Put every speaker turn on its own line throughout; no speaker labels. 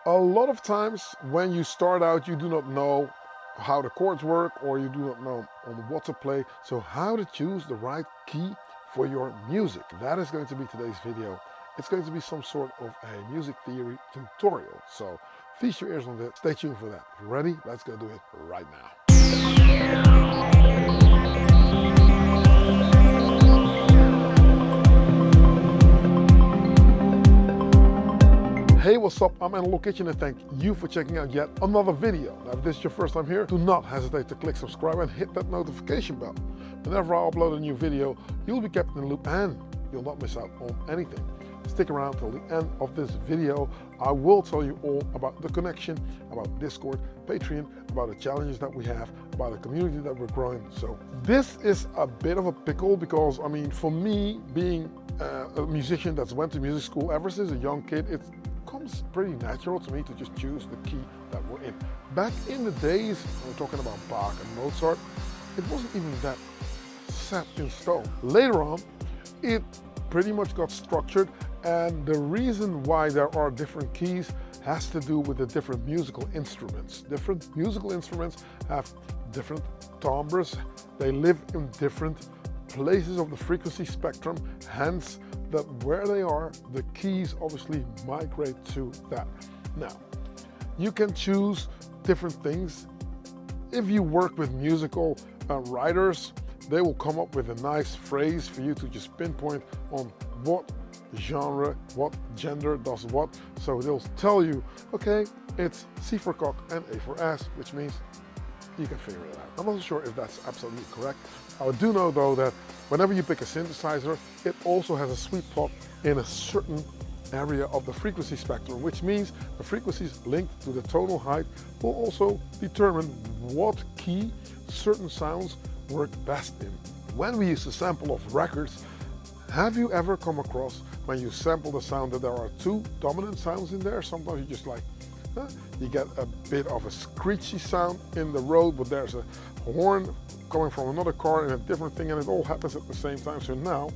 A lot of times when you start out, you do not know how the chords work or you do not know on what to play. So how to choose the right key for your music. That is going to be today's video. It's going to be some sort of a music theory tutorial. So feast your ears on that. Stay tuned for that. You ready? Let's go do it right now. Hey, what's up? I'm Analog Kitchen and thank you for checking out yet another video. Now, if this is your first time here, do not hesitate to click subscribe and hit that notification bell. Whenever I upload a new video, you'll be kept in the loop and you'll not miss out on anything. Stick around till the end of this video. I will tell you all about the connection, about Discord, Patreon, about the challenges that we have, about the community that we're growing. So this is a bit of a pickle because, I mean, for me, being a musician that's went to music school ever since a young kid, it comes pretty natural to me to just choose the key that we're in. Back in the days, when we're talking about Bach and Mozart, it wasn't even that set in stone. Later on, it pretty much got structured, and the reason why there are different keys has to do with the different musical instruments. Different musical instruments have different timbres. They live in different places of the frequency spectrum, hence that where they are, the keys obviously migrate to that. Now, you can choose different things. If you work with musical writers, they will come up with a nice phrase for you to just pinpoint on what genre, what gender does what. So they'll tell you, okay, it's C for cock and A for ass, which means you can figure it out. I'm not sure if that's absolutely correct. I do know though that whenever you pick a synthesizer, it also has a sweet spot in a certain area of the frequency spectrum, which means the frequencies linked to the tonal height will also determine what key certain sounds work best in. When we use the sample of records, have you ever come across when you sample the sound that there are two dominant sounds in there? Sometimes you just like, you get a bit of a screechy sound in the road, but there's a horn coming from another car and a different thing, and it all happens at the same time. So now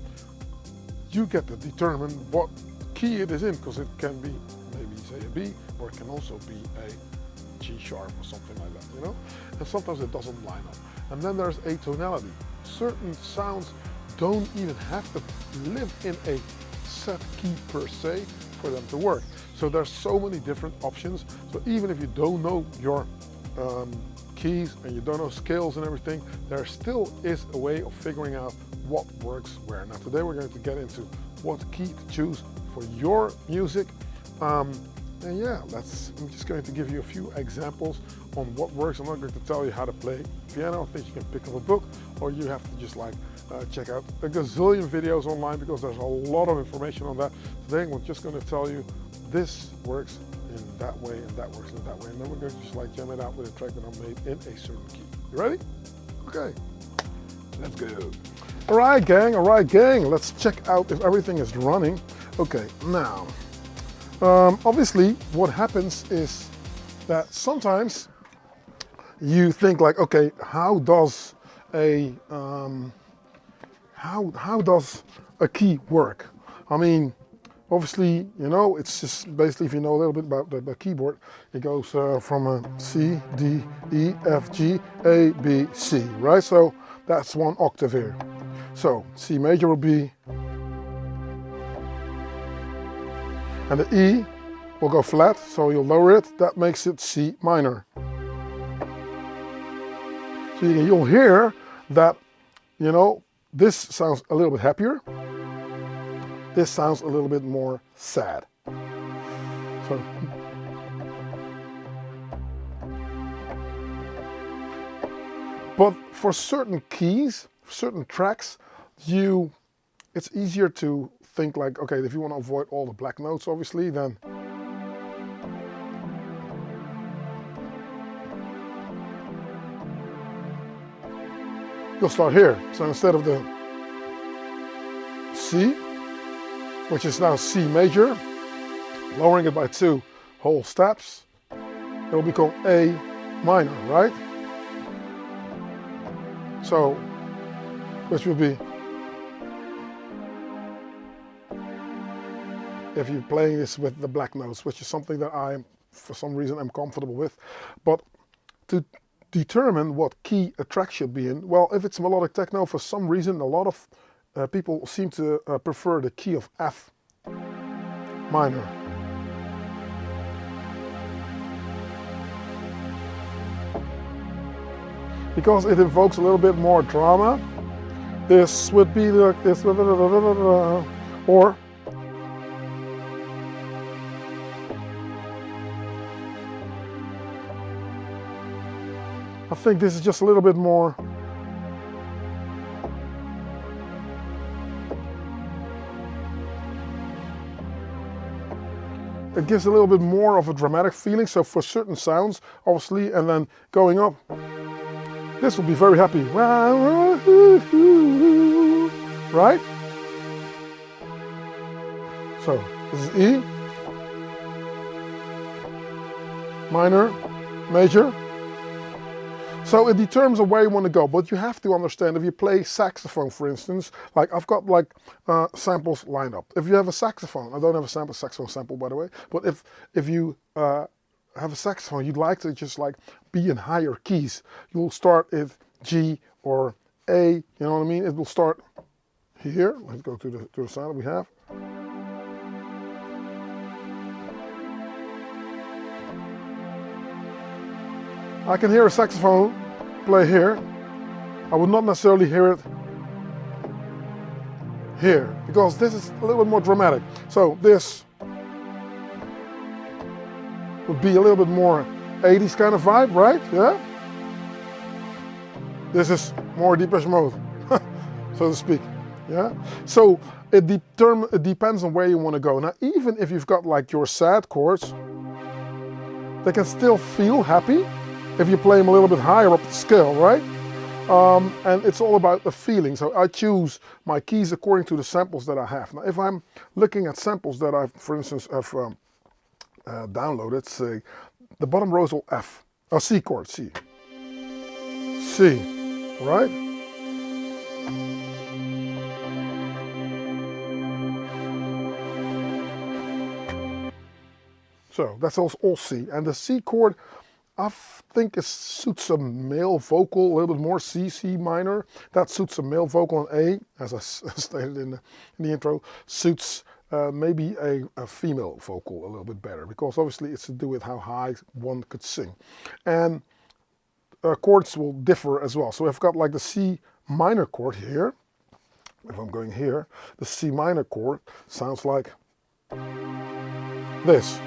you get to determine what key it is in, because it can be maybe say a B, or it can also be a G sharp or something like that, you know? And sometimes it doesn't line up. And then there's atonality. Certain sounds don't even have to live in a set key per se for them to work. So there's so many different options. So even if you don't know your keys and you don't know scales and everything, there still is a way of figuring out what works where. Now today we're going to get into what key to choose for your music. And yeah, I'm just going to give you a few examples on what works. I'm not going to tell you how to play piano. I think you can pick up a book, or you have to just like check out a gazillion videos online, because there's a lot of information on that. Today I'm just going to tell you this works in that way and that works in that way, and then we're going to just like jam it out with a track that I made in a certain key. You ready? Okay, let's go. All right, gang. Let's check out if everything is running. Okay, now, obviously what happens is that sometimes you think like, okay, how does a key work? I mean, obviously, you know, it's just basically, if you know a little bit about the keyboard, it goes from a C, D, E, F, G, A, B, C, right? So that's one octave here. So C major will be, and the E will go flat, so you'll lower it. That makes it C minor. So you'll hear that, you know, this sounds a little bit happier. This sounds a little bit more sad. So, but for certain keys, certain tracks, it's easier to think like, okay, if you want to avoid all the black notes, obviously, then you'll start here. So instead of the C, which is now C major, lowering it by 2 whole steps, it'll become A minor, right? So, which would be, if you're playing this with the black notes, which is something that I'm for some reason I'm comfortable with. But to determine what key a track should be in, well, if it's melodic techno, for some reason a lot of people seem to prefer the key of F minor. Because it evokes a little bit more drama. This would be like this, or I think this is just a little bit more. It gives a little bit more of a dramatic feeling, so for certain sounds, obviously, and then going up. This will be very happy, right? So, this is E, minor, major. So it determines where you want to go, but you have to understand if you play saxophone, for instance, like I've got like samples lined up. If you have a saxophone, I don't have a saxophone sample by the way, but if you have a saxophone, you'd like to just like be in higher keys. You'll start with G or A, you know what I mean? It will start here. Let's go to the sound we have. I can hear a saxophone play here. I would not necessarily hear it here, because this is a little bit more dramatic. So this would be a little bit more 80s kind of vibe, right? Yeah? This is more Depeche Mode, so to speak. Yeah? So it depends on where you want to go. Now, even if you've got like your sad chords, they can still feel happy if you play them a little bit higher up the scale, right? And it's all about the feeling. So I choose my keys according to the samples that I have. Now, if I'm looking at samples that I, for instance, have downloaded, say, the bottom row is all F, a C chord, C, right? So that's all C, and the C chord, I think it suits a male vocal a little bit more. C minor, that suits a male vocal, and A, as I stated in the intro, suits maybe a female vocal a little bit better, because obviously it's to do with how high one could sing. And chords will differ as well. So I've got like the C minor chord here. If I'm going here, the C minor chord sounds like this.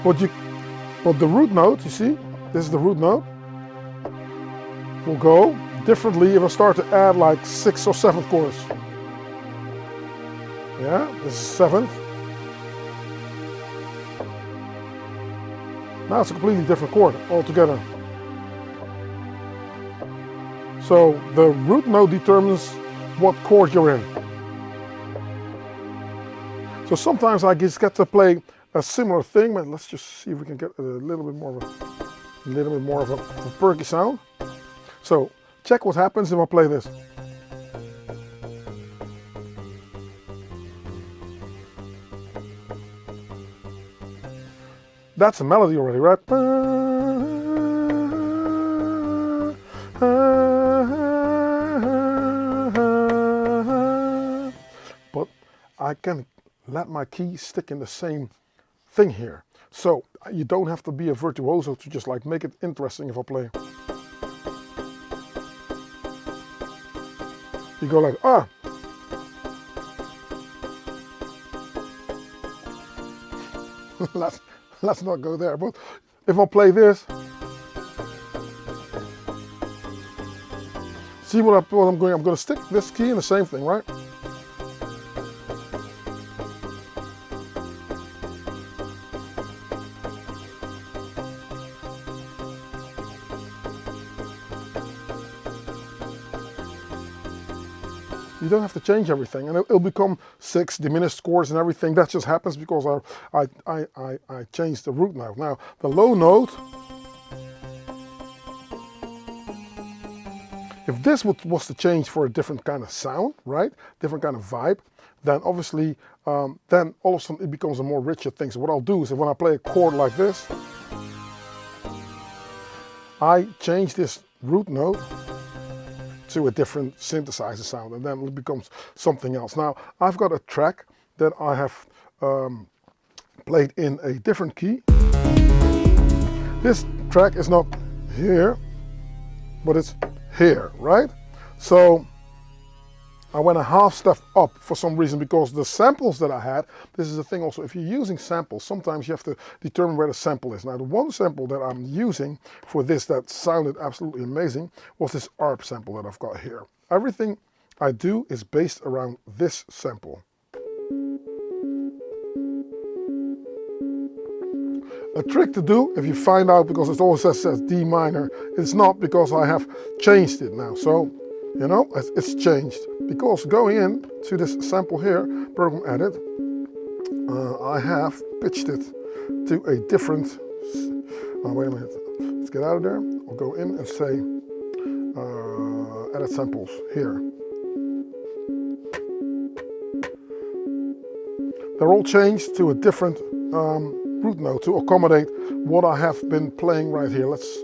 But the root note, you see, this is the root note, will go differently if I start to add like 6th or 7th chords. Yeah, this is 7th. Now it's a completely different chord altogether. So the root note determines what chord you're in. So sometimes I just get to play a similar thing, but let's just see if we can get a little bit more of a perky sound. So check what happens if I play this. That's a melody already, right? But I can let my key stick in the same thing here. So you don't have to be a virtuoso to just like make it interesting if I play. You go like, ah. let's not go there. But if I play this, see what I'm going. I'm going to stick this key in the same thing, right? You don't have to change everything, and it'll become 6 diminished chords and everything. That just happens because I changed the root note. Now the low note, If this was to change for a different kind of sound, right? Different kind of vibe, then obviously, then all of a sudden it becomes a more richer thing. So what I'll do is when I play a chord like this, I change this root note to a different synthesizer sound, and then it becomes something else. Now, I've got a track that I have played in a different key. This track is not here, but it's here, right? So I went a half step up for some reason, because the samples that I had, this is the thing also, if you're using samples, sometimes you have to determine where the sample is. Now, the one sample that I'm using for this that sounded absolutely amazing was this ARP sample that I've got here. Everything I do is based around this sample. A trick to do, if you find out, because it always says D minor, it's not, because I have changed it now. So, you know, it's changed. Because going in to this sample here, Program Edit, I have pitched it to a different, wait a minute, let's get out of there. I'll go in and say, Edit Samples, here. They're all changed to a different root note to accommodate what I have been playing right here. Let's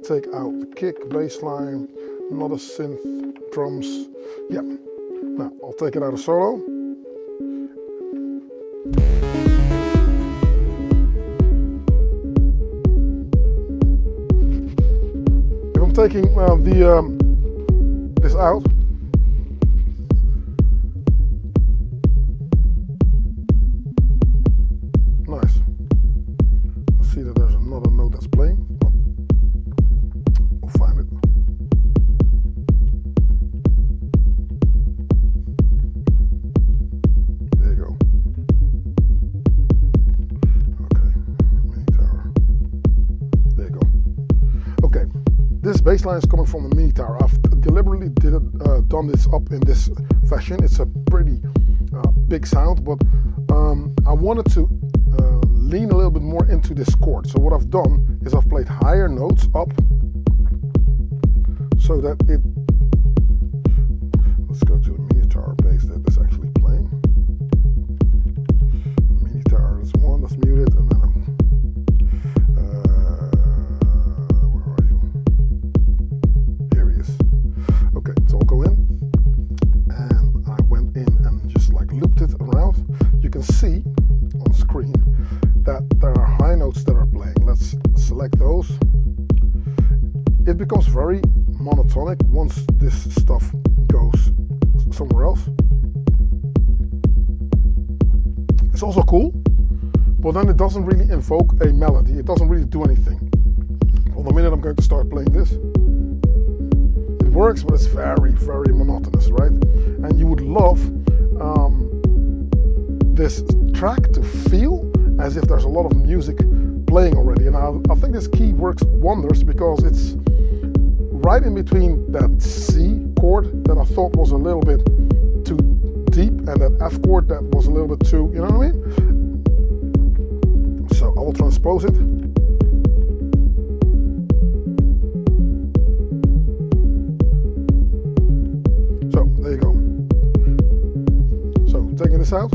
take out the kick, bass line, another synth, drums. Yeah. Now I'll take it out of solo. If I'm taking this out, nice. I see that there's another note that's playing, but we'll find it. There you go. Okay, Minitaur. There you go. Okay, this bass line is coming from the Minitaur. I've deliberately done this up in this fashion. It's a pretty big sound, but I wanted to lean a little bit more into this chord. So what I've done is I've played higher notes up so that it, let's go to the Minitaur bass that is actually playing. Minitaur is one that's muted, and then where are you? Here he is. Okay, so I'll go in, and I went in and just like looped it around. You can see on screen that there are high notes that are playing. Let's select those. It becomes very monotonic once this stuff goes somewhere else. It's also cool, but then it doesn't really invoke a melody. It doesn't really do anything. On the minute I'm going to start playing this, it works, but it's very, very monotonous, right? And you would love this track to feel as if there's a lot of music playing already. And I think this key works wonders, because it's right in between that C chord that I thought was a little bit too deep, and that F chord that was a little bit too, you know what I mean? So I will transpose it. So there you go. So taking this out,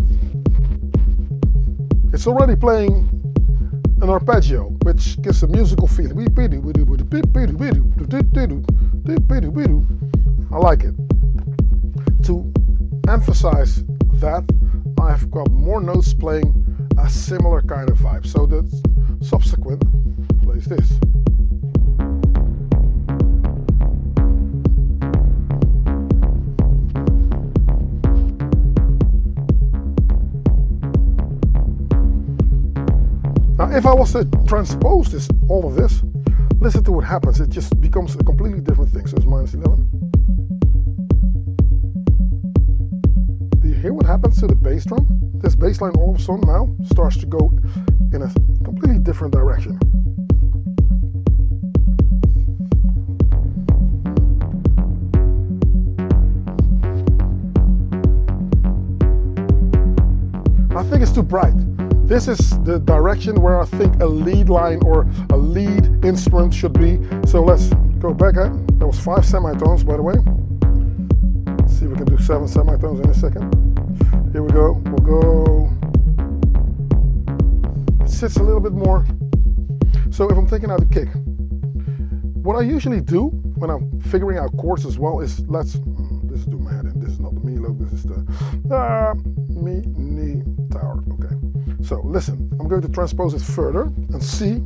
it's already playing an arpeggio, which gives a musical feeling. I like it. To emphasize that, I've got more notes playing a similar kind of vibe. So the subsequent plays this. Now, if I was to transpose this, all of this, listen to what happens. It just becomes a completely different thing. So it's -11. Do you hear what happens to the bass drum? This bass line all of a sudden now starts to go in a completely different direction. I think it's too bright. This is the direction where I think a lead line or a lead instrument should be. So let's go back. There That was 5 semitones, by the way. Let's see if we can do 7 semitones in a second. Here we go. We'll go. It sits a little bit more. So if I'm taking out the kick, what I usually do when I'm figuring out chords as well is this is do my head in. This is not the Milo. This is the Minitaur. Okay. So listen, I'm going to transpose it further and see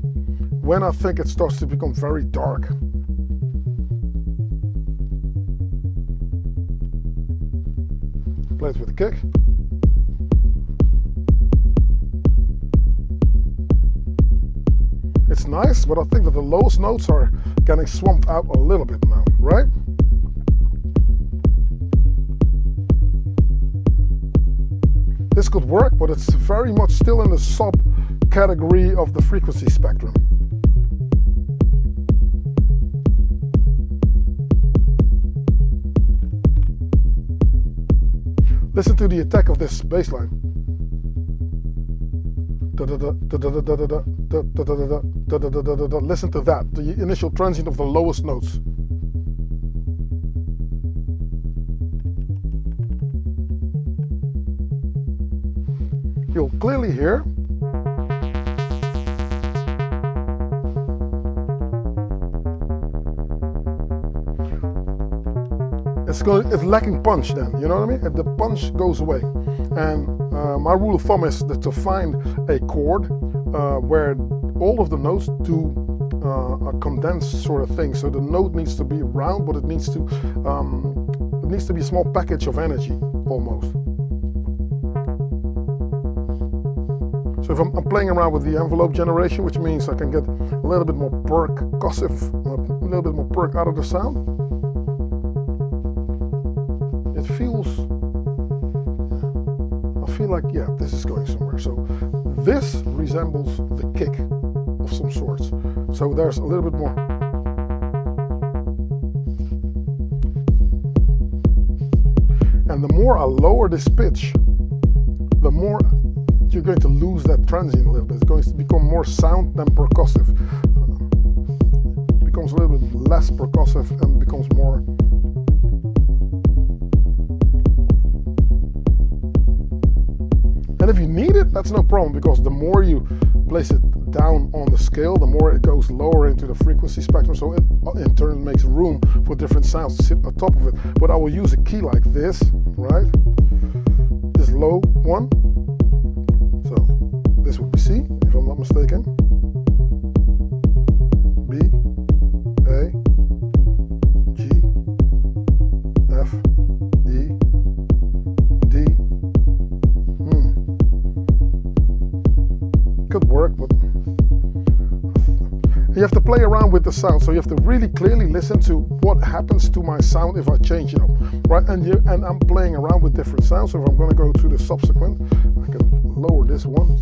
when I think it starts to become very dark. Play it with the kick. It's nice, but I think that the lowest notes are getting swamped out a little bit now, right? This could work, but it's very much still in the sub-category of the frequency spectrum. Listen to the attack of this bass line. Listen to that, the initial transient of the lowest notes. You'll clearly hear it's lacking punch then, you know what I mean? The punch goes away. And my rule of thumb is that to find a chord where all of the notes do a condensed sort of thing. So the note needs to be round, but it needs to be a small package of energy almost. So if I'm playing around with the envelope generation, which means I can get a little bit more percussive, a little bit more perk out of the sound. It feels, I feel like, yeah, this is going somewhere. So this resembles the kick of some sorts. So there's a little bit more. And the more I lower this pitch, the more you're going to lose that transient a little bit. It's going to become more sound than percussive. It becomes a little bit less percussive and becomes more. And if you need it, that's no problem, because the more you place it down on the scale, the more it goes lower into the frequency spectrum, so it in turn makes room for different sounds to sit on top of it. But I will use a key like this, right? This low one. So this would be C, if I'm not mistaken. B, A, G, F, E, D. Could work, but you have to play around with the sound. So you have to really clearly listen to what happens to my sound if I change it up, right? And I'm playing around with different sounds. So if I'm going to go to the subsequent, I can lower this one.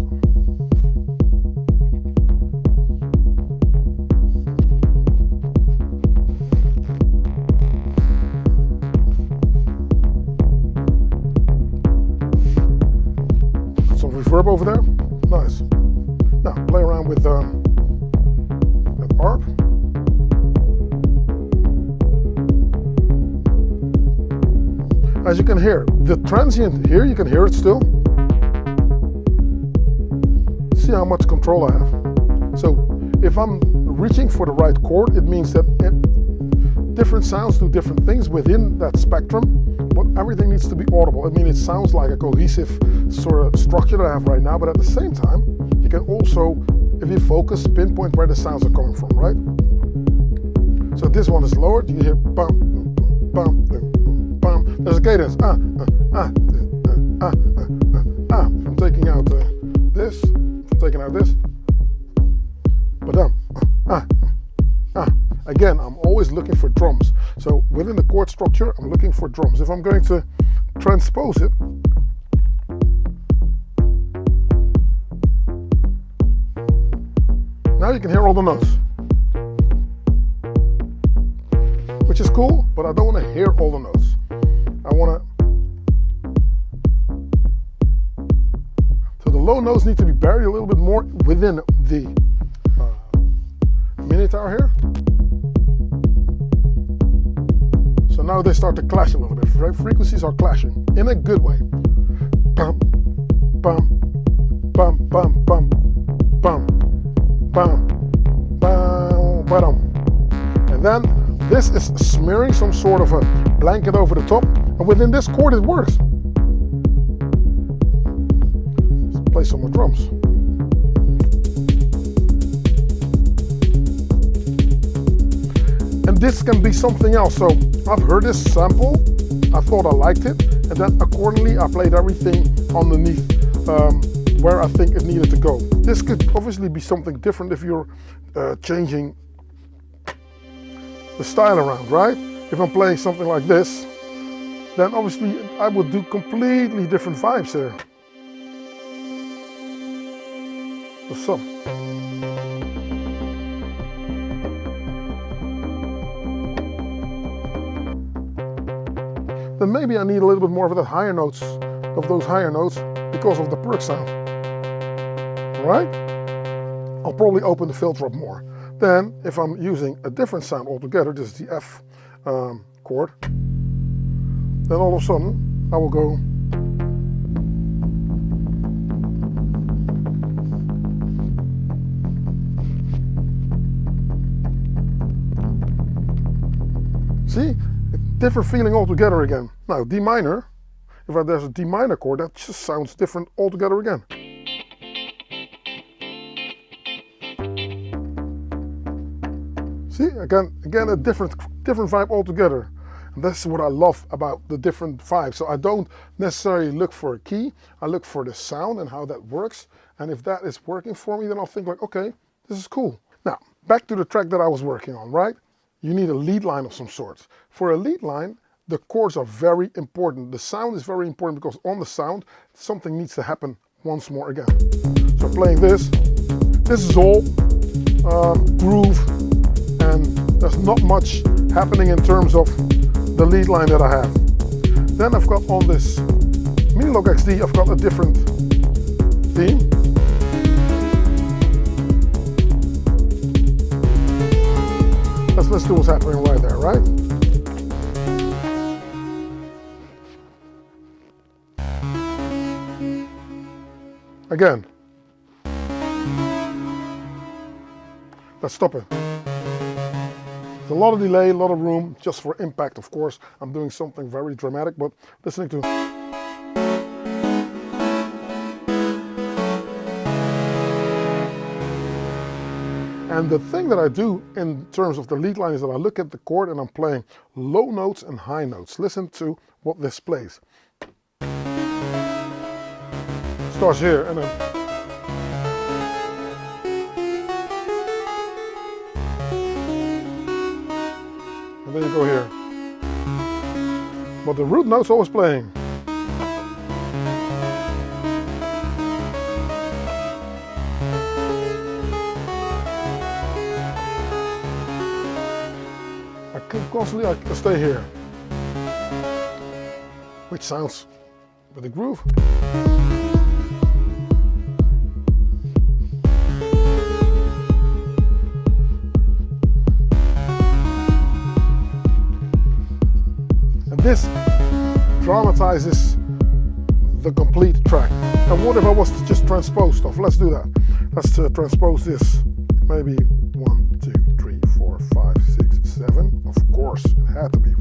Some reverb over there. Nice. Now play around with that ARP. As you can hear, the transient here, you can hear it still. See how much control I have. So if I'm reaching for the right chord, it means that different sounds do different things within that spectrum, but everything needs to be audible. I mean, it sounds like a cohesive sort of structure that I have right now, but at the same time, you can also, if you focus, pinpoint where the sounds are coming from, right? So this one is lowered, you hear bum, bum, bum, bum. There's a cadence. I'm taking out this, I'm taking out this. But again, I'm always looking for drums. So within the chord structure, I'm looking for drums. If I'm going to transpose it, now you can hear all the notes, which is cool, but I don't want to hear all the notes. I want to. So the low notes need to be buried a little bit more within the Minitaur here. now they start to clash a little bit. Frequencies are clashing in a good way. Bum, bum, bum, bum, bum, bum, bum, bum, bum. And then this is smearing some sort of a blanket over the top, and within this chord it works. Let's play some more drums. And this can be something else. So I've heard this sample, I thought I liked it, and then accordingly I played everything underneath where I think it needed to go. This could obviously be something different if you're changing the style around, right? If I'm playing something like this, then obviously I would do completely different vibes here. What's up? Then maybe I need a little bit more of that higher notes, of those higher notes, because of the perk sound. Right? I'll probably open the filter up more. Then, if I'm using a different sound altogether, this is the F chord, then all of a sudden I will go see? Different feeling altogether again. Now, D minor, if there's a D minor chord, that just sounds different altogether again. See, again a different vibe altogether. And that's what I love about the different vibes. So I don't necessarily look for a key, I look for the sound and how that works. And if that is working for me, then I'll think like, okay, this is cool. Now, back to the track that I was working on, right? You need a lead line of some sort. For a lead line, the chords are very important. The sound is very important because on the sound, something needs to happen once more again. So playing this is all groove, and there's not much happening in terms of the lead line that I have. Then I've got on this Minitaur XD, I've got a different theme. Let's do what's happening right there, right? Again. Let's stop it. There's a lot of delay, a lot of room, just for impact, of course. I'm doing something very dramatic, but listening to... And the thing that I do in terms of the lead line is that I look at the chord and I'm playing low notes and high notes. Listen to what this plays. Starts here and then... and then you go here. But the root note's always playing. Constantly I stay here, which sounds with a groove. And this dramatizes the complete track. And what if I was to just transpose stuff? Let's do that. Let's transpose this. Maybe 1, 2, 3, 4, 5, 6, 7. Of course, it had to be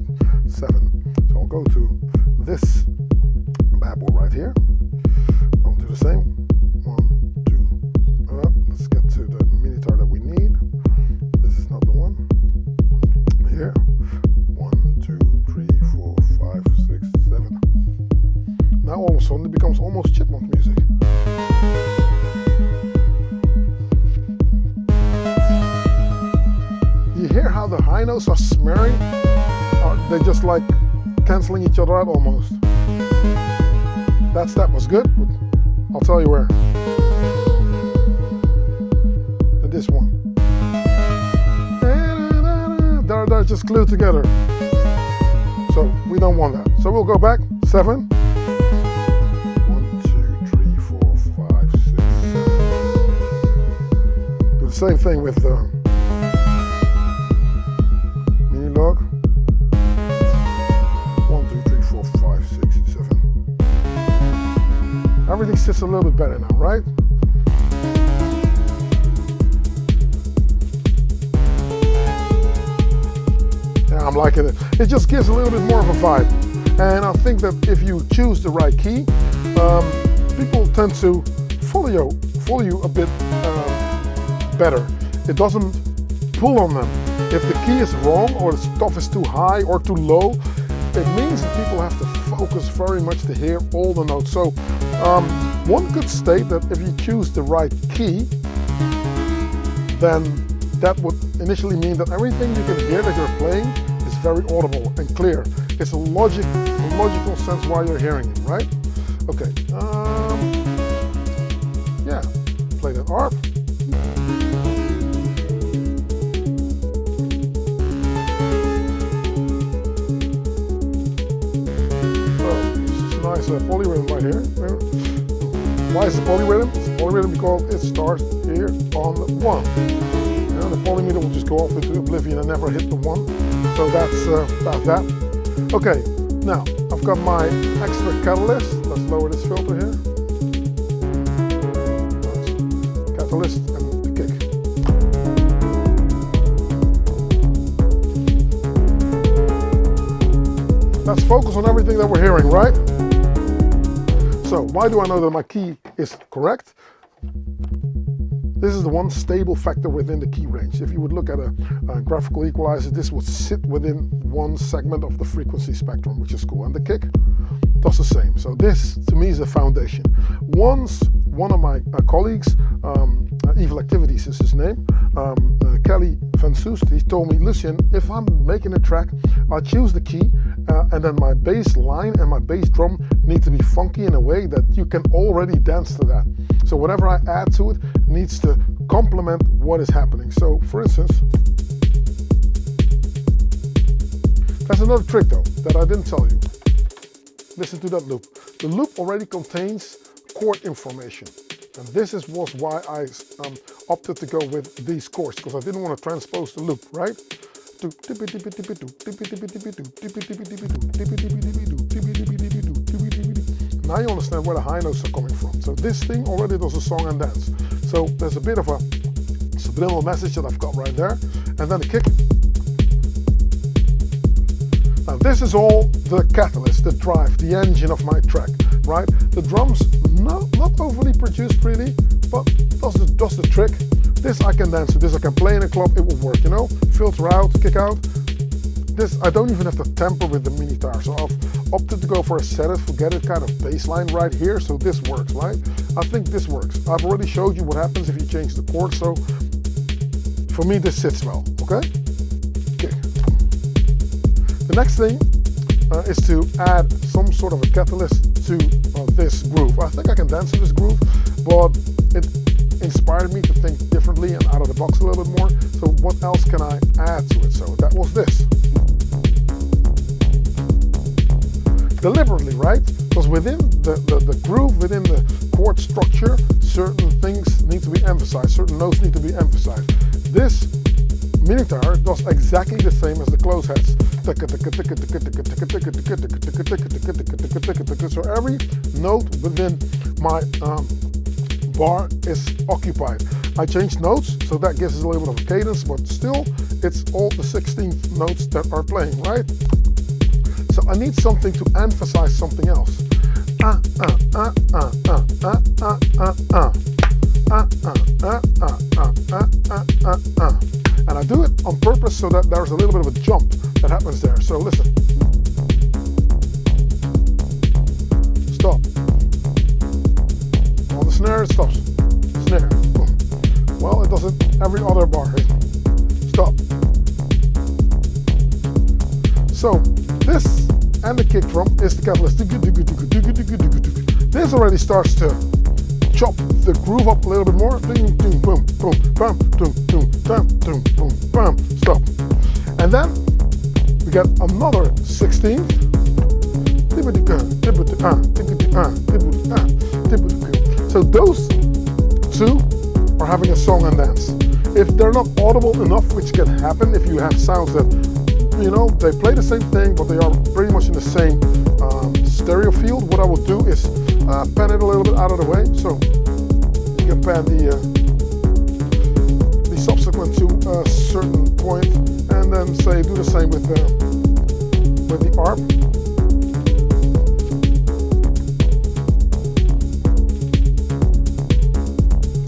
7. So I'll go to this bad boy right here. I'll do the same. 1, 2. Let's get to the Minitaur that we need. This is not the one. Here. 1, 2, 3, 4, 5, 6, 7. Now all of a sudden it becomes almost chipmunk music. You hear how the high notes are smearing? They're just like cancelling each other out almost. That step was good, but I'll tell you where. And this one. They're just glued together. So we don't want that. So we'll go back. 7. 1, 2, 3, 4, 5, 6, 7. Do the same thing with the Minitaur. everything sits a little bit better now, right? Yeah, I'm liking it. It just gives a little bit more of a vibe. And I think that if you choose the right key, people tend to follow you a bit better. It doesn't pull on them. If the key is wrong or the stuff is too high or too low, it means that people have to focus very much to hear all the notes. So one could state that if you choose the right key, then that would initially mean that everything you can hear that you're playing is very audible and clear. It's a logical sense why you're hearing it, right? Okay, yeah, play that ARP. Nice polyrhythm right here. Why is it polyrhythm? It's polyrhythm because it starts here on the 1. And the polymeter will just go off into oblivion and never hit the 1. So that's that. Okay, now I've got my extra catalyst. Let's lower this filter here. Nice. Catalyst and the kick. Let's focus on everything that we're hearing, right? So why do I know that my key is correct? This is the one stable factor within the key range. If you would look at a graphical equalizer, this would sit within one segment of the frequency spectrum, which is cool. And the kick does the same. So this, to me, is the foundation. Once one of my colleagues, Evil Activities is his name, Kelly Van Soest, he told me, Lucien, if I'm making a track, I choose the key, and then my bass line and my bass drum need to be funky in a way that you can already dance to that. So whatever I add to it needs to complement what is happening. So for instance, there's another trick though that I didn't tell you. Listen to that loop. The loop already contains chord information. And this was why I opted to go with these chords, because I didn't want to transpose the loop, right? Now you understand where the high notes are coming from. So this thing already does a song and dance. So there's a bit of a subliminal message that I've got right there. And then the kick. Now this is all the catalyst, the drive, the engine of my track, right? The drums, not overly produced really, but does the trick. This I can dance to, this I can play in a club, it will work, you know? Filter out, kick out. This, I don't even have to temper with the Minitaur, so I've opted to go for a set it, forget it kind of bass line right here, so this works, right? I think this works. I've already showed you what happens if you change the chord, so for me this sits well, okay? Kick. The next thing is to add some sort of a catalyst to this groove. I think I can dance to this groove, but it inspired me to think differently and out of the box a little bit more. So what else can I add to it? So that was this. Deliberately, right? Because within the groove, within the chord structure, certain things need to be emphasized, certain notes need to be emphasized. This Minitaur does exactly the same as the close heads. So every note within my bar is occupied. I changed notes, so that gives us a little bit of a cadence, but still it's all the 16 notes that are playing, right? So I need something to emphasize something else. And I do it on purpose so that there's a little bit of a jump that happens there. So listen. Stop. On the snare it stops. Snare. Boom. Well, it does it every other bar. Stop. So this and the kick drum is the catalyst. This already starts to chop the groove up a little bit more. Boom, boom, boom, bam, boom, boom, bam, boom, boom, bam. Stop. And then we got another 16. So those two are having a song and dance. If they're not audible enough, which can happen if you have sounds that you know, they play the same thing, but they are pretty much in the same stereo field. What I will do is pan it a little bit out of the way, so you can pan the subsequent to a certain point, and then say do the same with the ARP.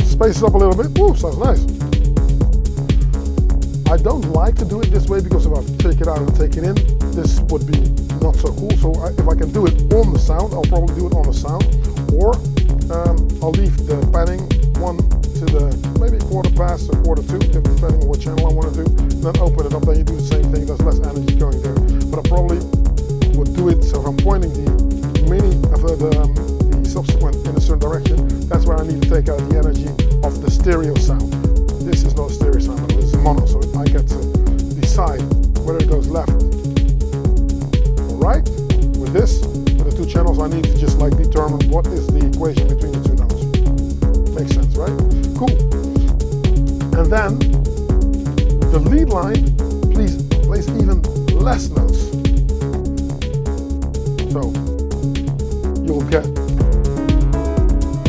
Space it up a little bit. Ooh, sounds nice. I don't like to do it this way because if I take it out and take it in, this would be not so cool. So if I can do it on the sound, I'll probably do it on the sound, or I'll leave the panning one to the maybe quarter past or quarter to, depending on what channel I want to do. Then open it up. Then you do the same thing. There's less energy going there. But I probably would do it so if I'm pointing the subsequent in a certain direction. That's where I need to take out the energy of the stereo sound. This is not a stereo sound, this is mono, so I get to decide whether it goes left or right. With this, with the two channels, I need to just like determine what is the equation between the two notes. Makes sense, right? Cool. And then the lead line, please place even less notes. So you'll get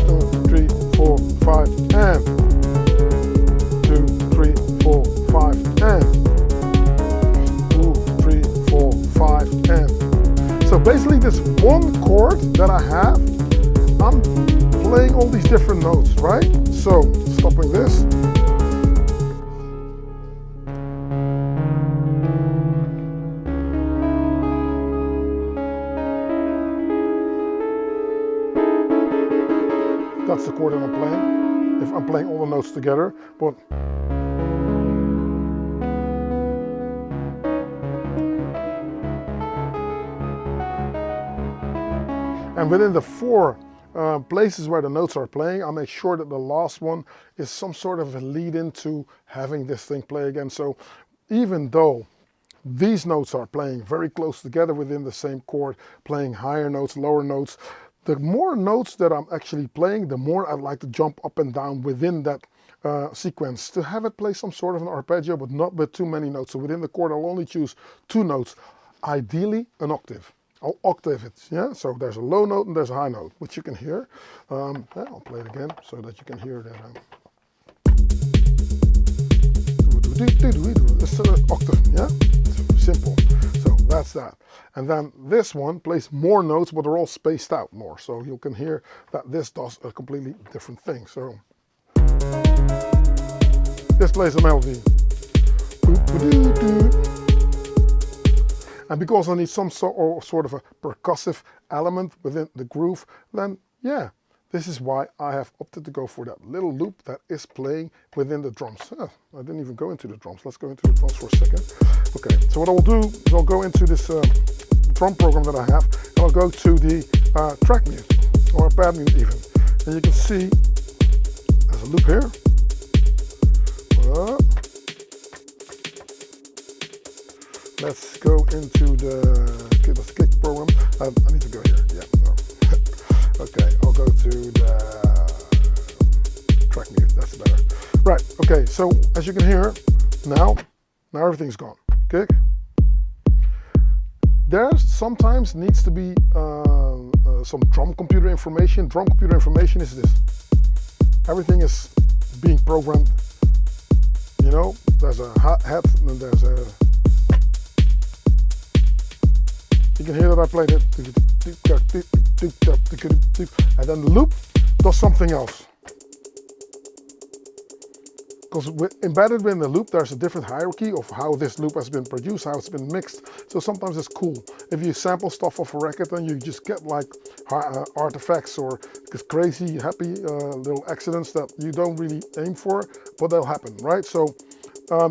2, 3, 4, 5, and 2, 3, 4, 5, and 2, 3, 4, 5, and. So basically this one chord that I have, I'm playing all these different notes, right? So stopping this. That's the chord that I'm playing, if I'm playing all the notes together. But and within the 4 places where the notes are playing, I'll make sure that the last one is some sort of a lead into having this thing play again. So even though these notes are playing very close together within the same chord, playing higher notes, lower notes, the more notes that I'm actually playing, the more I'd like to jump up and down within that sequence to have it play some sort of an arpeggio, but not with too many notes. So within the chord, I'll only choose 2 notes, ideally an octave. I'll octave it, yeah? So there's a low note and there's a high note, which you can hear. Yeah, I'll play it again so that you can hear that. It's an octave, yeah? It's simple. So that's that. And then this one plays more notes, but they're all spaced out more. So you can hear that this does a completely different thing. So this plays a melody. And because I need some sort of a percussive element within the groove, then yeah, this is why I have opted to go for that little loop that is playing within the drums. I didn't even go into the drums. Let's go into the drums for a second. Okay, so what I'll do is I'll go into this drum program that I have, and I'll go to the track mute, or pad mute even. And you can see there's a loop here. Let's go into the click program. I need to go here. Yeah. No. Okay, I'll go to the track mute. That's better. Right. Okay. So as you can hear, now everything's gone. Kick. There sometimes needs to be some drum computer information. Drum computer information is this. Everything is being programmed. You know, there's a hat and there's a. You can hear that I played it, and then the loop does something else. Because embedded within the loop, there's a different hierarchy of how this loop has been produced, how it's been mixed. So sometimes it's cool. If you sample stuff off a record, then you just get like artifacts or crazy, happy little accidents that you don't really aim for, but they'll happen, right? So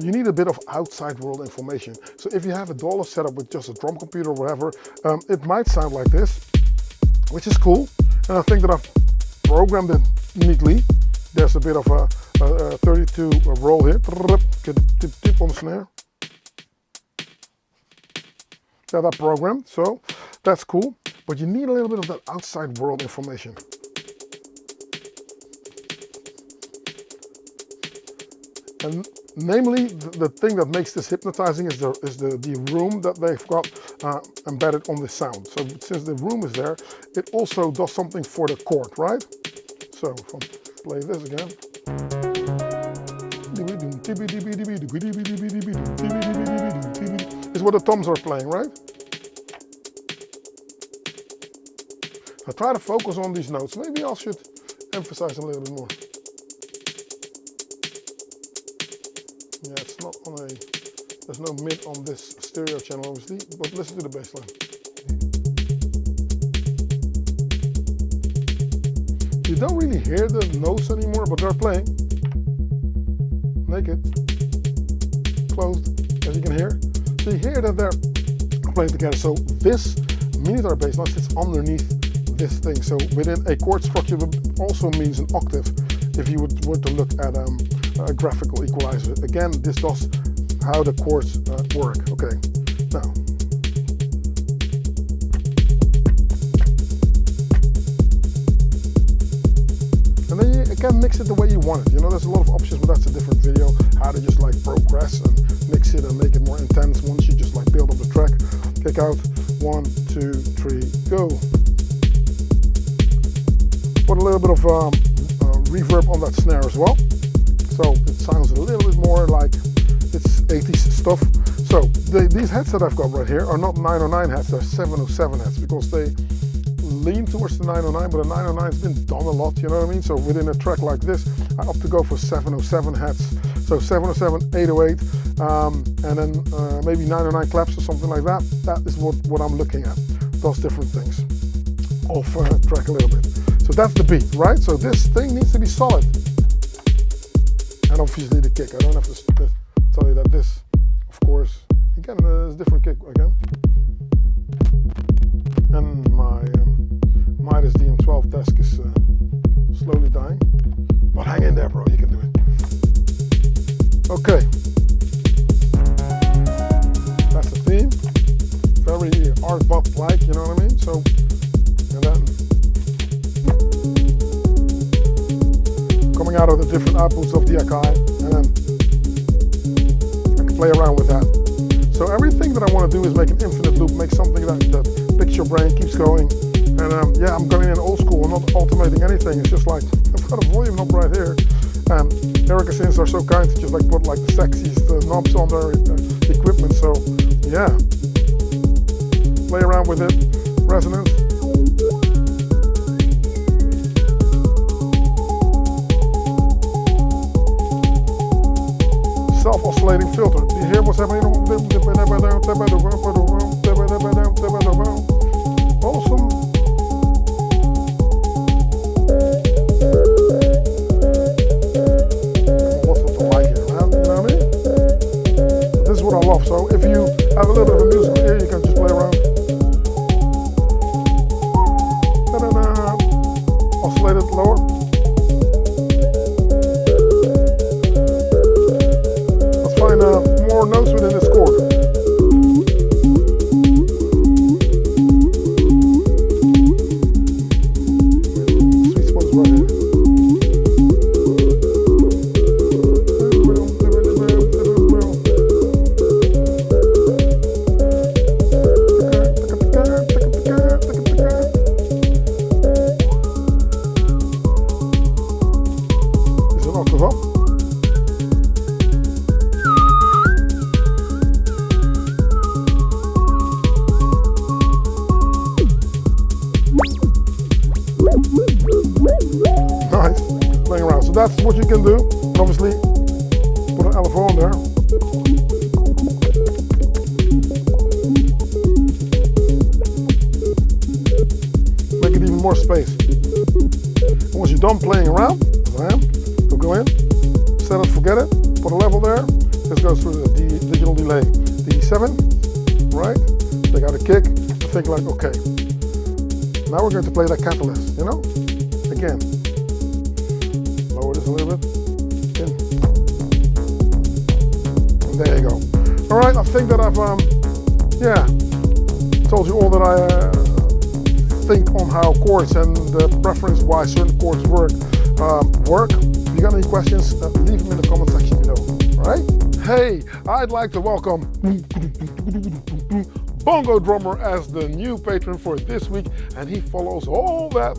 you need a bit of outside world information. So if you have a dollar setup with just a drum computer or whatever, it might sound like this, which is cool. And I think that I've programmed it neatly. There's a bit of a 32 roll here, on the snare. Yeah, that programmed, so that's cool. But you need a little bit of that outside world information. And Namely, the thing that makes this hypnotizing is the room that they've got embedded on the sound. So since the room is there, it also does something for the chord, right? So if I play this again, is what the toms are playing, right? I try to focus on these notes. Maybe I should emphasize them a little bit more. Yeah, it's not on a, there's no mid on this stereo channel obviously, but listen to the bass line. You don't really hear the notes anymore, but they're playing. Naked, closed, as you can hear. So you hear that they're playing together. So this Minitaur bass line sits underneath this thing. So within a chord structure also means an octave if you were to look at a graphical equalizer. Again, this does how the chords work. Okay, now. And then you can mix it the way you want it. You know, there's a lot of options, but that's a different video. How to just like progress and mix it and make it more intense once you just like build up the track. Kick out, 1, 2, 3, go. Put a little bit of reverb on that snare as well. So it sounds a little bit more like it's 80s stuff. So these heads that I've got right here are not 909 heads, they're 707 heads because they lean towards the 909, but the 909 has been done a lot, you know what I mean? So within a track like this, I opt to go for 707 heads. So 707, 808, and then maybe 909 claps or something like that. That is what I'm looking at, those different things. Off track a little bit. So that's the beat, right? So this thing needs to be solid. And obviously the kick. I don't have to tell you that this, of course, again, is a different kick again. And my Midas DM12 desk is slowly dying. But hang in there, bro, you can do it. Okay. That's the theme. Very art bop-like, you know what I mean? So, and then coming out of the different outputs of the Akai, and then I can play around with that. So everything that I want to do is make an infinite loop, make something that picks your brain, keeps going. And yeah, I'm going in old school, I'm not automating anything. It's just like, I've got a volume knob right here. And Erica Sins are so kind to just like put like the sexiest knobs on their equipment. So yeah, play around with it, resonance. Self-oscillating filter. Do you hear what's happening? Awesome. Lots of like here, man. You know what I mean? This is what I love. So if you have a little bit of a musical ear, you can just play around. Oscillate it lower. More notes within this chord. Sweet spot is right here. Is it octave up? So that's what you can do. And obviously, put an LFO on there. Make it even more space. And once you're done playing around, as I am, you'll go in, set it, forget it, put a level there. This goes through the digital delay. D7, right? Take out a kick, think like, okay, now we're going to play that catalyst, you know? Again. Lower this a little bit. In. And there you go. All right, I think that I've, yeah, told you all that I think on how chords and the preference why certain chords work. If you got any questions, leave them in the comment section below. right? Hey, I'd like to welcome Bongo Drummer as the new patron for this week, and he follows all that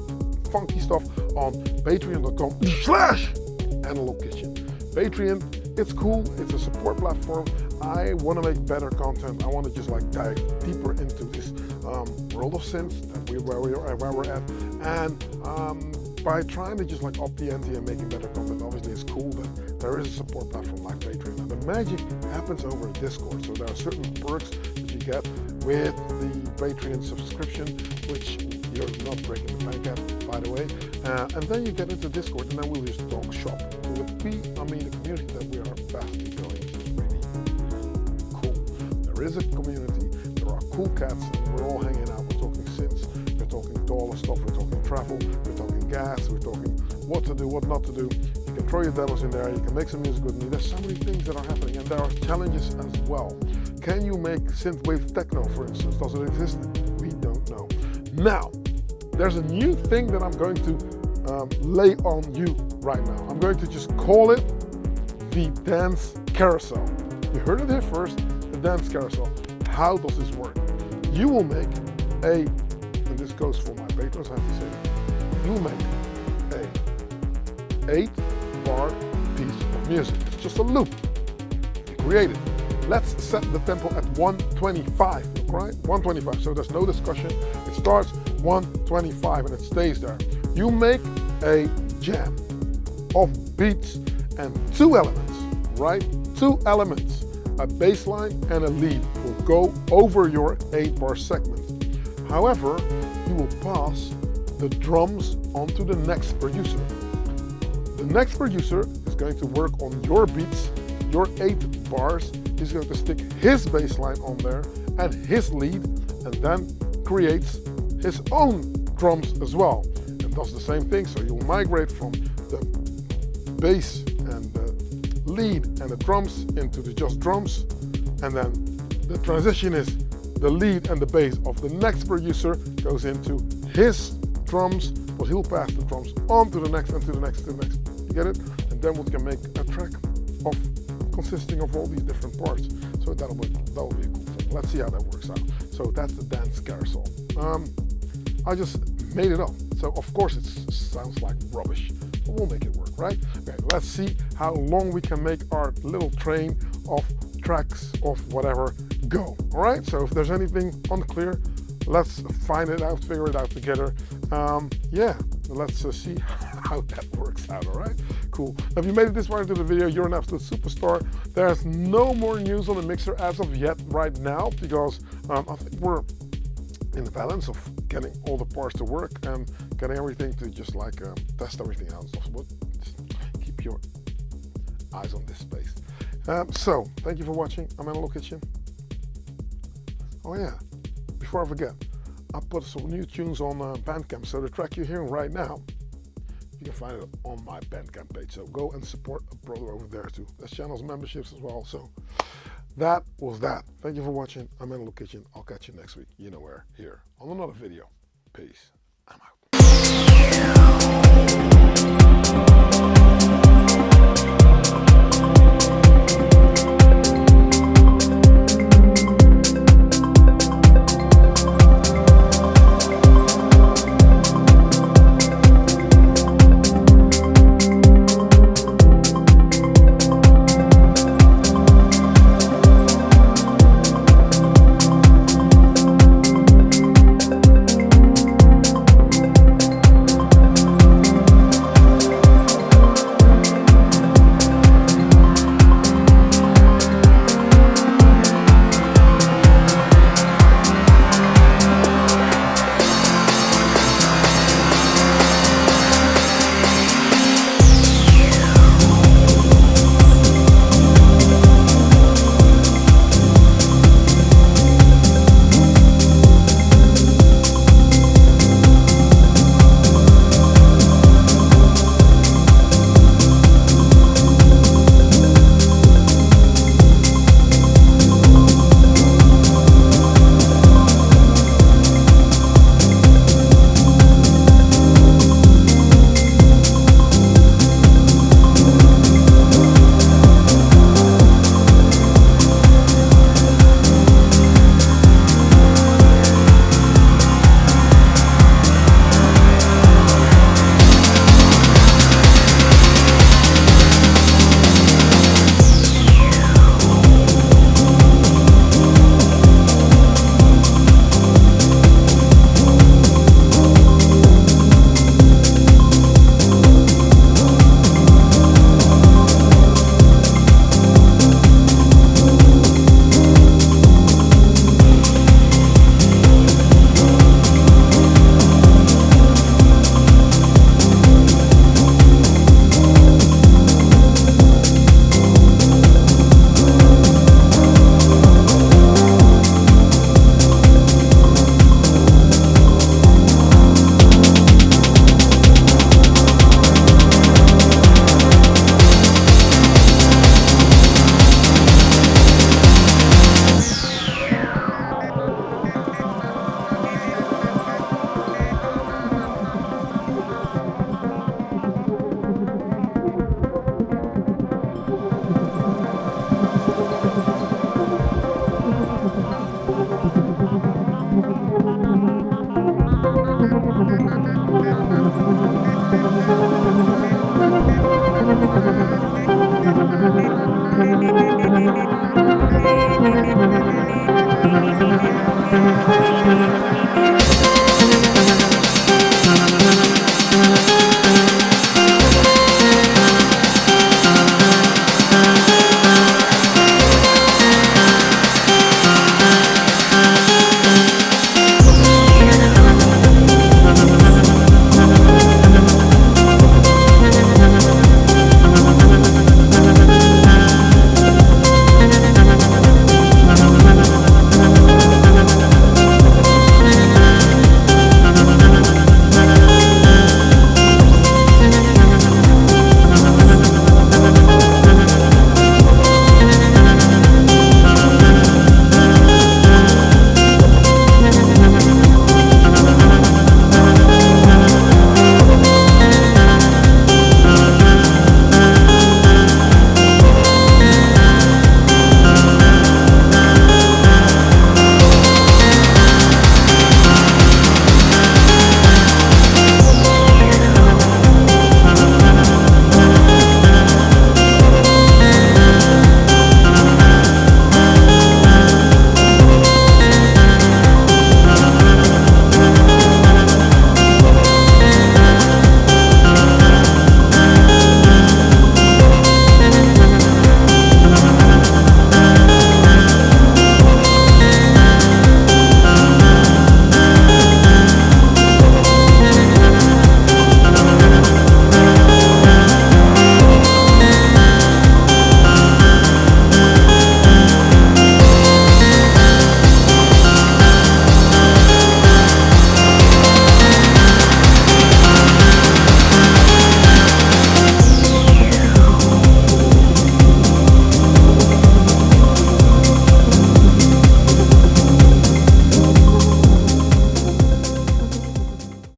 funky stuff on patreon.com/analogkitchen. Patreon, it's cool, it's a support platform. I want to make better content. I want to just like dive deeper into this world of synths where we're at, and by trying to just like up the ante and making better content. Obviously it's cool that there is a support platform like Patreon, and the magic happens over Discord. So there are certain perks that you get with the Patreon subscription, which you're not breaking the bank at, by the way, and then you get into Discord, and then we'll just talk shop. So the community that we are fastly growing is really cool. There is a community, there are cool cats, and we're all hanging out. We're talking synths, we're talking taller stuff, we're talking travel, we're talking gas, we're talking what to do, what not to do. You can throw your demos in there, you can make some music with me. There's so many things that are happening, and there are challenges as well. Can you make synthwave techno, for instance? Does it exist? We don't know. Now, there's a new thing that I'm going to lay on you right now. I'm going to just call it the dance carousel. You heard it here first, the dance carousel. How does this work? You will make and this goes for my patrons, I have to say, you will make a 8-bar piece of music. It's just a loop. You create it. Let's set the tempo at 125, right? 125, so there's no discussion. It starts 125 and it stays there. You make a jam of beats and 2 elements, right? 2 elements, a bass line and a lead will go over your 8-bar segment. However, you will pass the drums onto the next producer. The next producer is going to work on your beats, your 8 bars. He's going to stick his bass line on there and his lead, and then creates his own drums as well, and does the same thing. So you'll migrate from the bass and the lead and the drums into the just drums, and then the transition is the lead and the bass of the next producer goes into his drums, but he'll pass the drums on to the next and to the next, to the next. You get it? And then we can make a track of consisting of all these different parts. So that'll be a cool thing. Let's see how that works out. So that's the dance carousel. I just made it up. So of course it sounds like rubbish, but we'll make it work, right? Okay, let's see how long we can make our little train of tracks of whatever go. All right, so if there's anything unclear, let's find it out, figure it out together. Yeah, let's see how that works out. All right, cool. If you made it this far into the video, you're an absolute superstar. There's no more news on the mixer as of yet right now, because I think we're in the balance of getting all the parts to work and getting everything to just like test everything out and stuff. But just keep your eyes on this space. So thank you for watching. I'm Analog Kitchen. Oh yeah, before I forget, I put some new tunes on Bandcamp. So the track you're hearing right now, you can find it on my Bandcamp page. So go and support a brother over there too. There's channels, memberships as well. So that was that. Thank you for watching. I'm Analog Kitchen. I'll catch you next week. You know where, here on another video. Peace. I'm out.